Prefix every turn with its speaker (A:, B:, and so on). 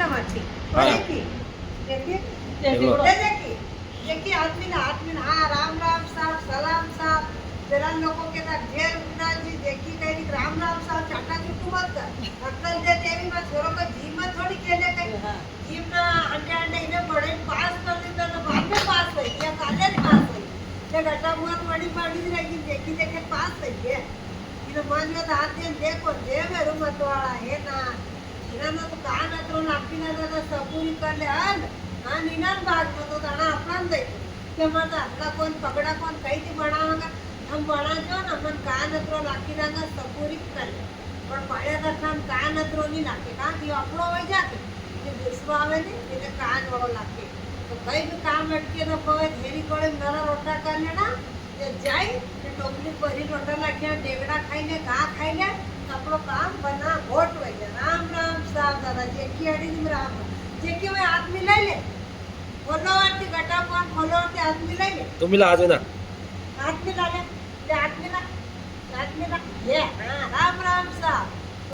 A: ना माझी
B: हाँ।
A: देखिए
B: देखो।
A: देखिए देखिए आदमी ना हाँ राम राम साहब सलाम साहब जरा लोगों के ना घेर उठना जी देखी कहीं राम राम साहब चाटा चुटू मत कर अक्कल दे देवी में छोरो को जीम में थोड़ी खेले कहीं जीम ना अंडे अंडे इन्हें बड़े पास कर दी तो बाद में पास हुई या काले पास हुई ये घटा बहुत बड़ी बड़ी रहेगी देखी देखे पास हुई है इन्हें मन में हाथ दे देखो दे मेरे मत वाला है ना इन्हें तो कान अतरो नापी ना तो सबूरी कर ले हाल हाँ निनान भाग में तो दाना अपना दे કે માતા આપણા કોણ પગડા કોણ કઈથી બનાવવાના हम बनाजो ना मन कान अतरो लाखी ना सपूरी कर ले पण पाया करता हम कान अतरो नहीं लाके का कि આપણો હોય જાકે જે દેશમાં આવે ને એટલે કાન વાળો લાગે તો કઈ भी काम अटके न पवे धेरी कोळे नरा रोटा कर लेना जे जाई તે ટોપલી ભરી રોટા લાખ્યા ઢેગડા ખાઈને ઘા ખાઈને આપણો કામ બના ઘોટ હોય છે રામ રામ સાહેબ દાદા જે કી અડી રામ જે કી હોય આદમી લઈ લે ફોલોવરથી ગટા કોણ ફોલોવરથી આદમી લઈ લે
B: तुम्ही लाजू ना
A: हाथ मिला ले हाथ मिला ये हाँ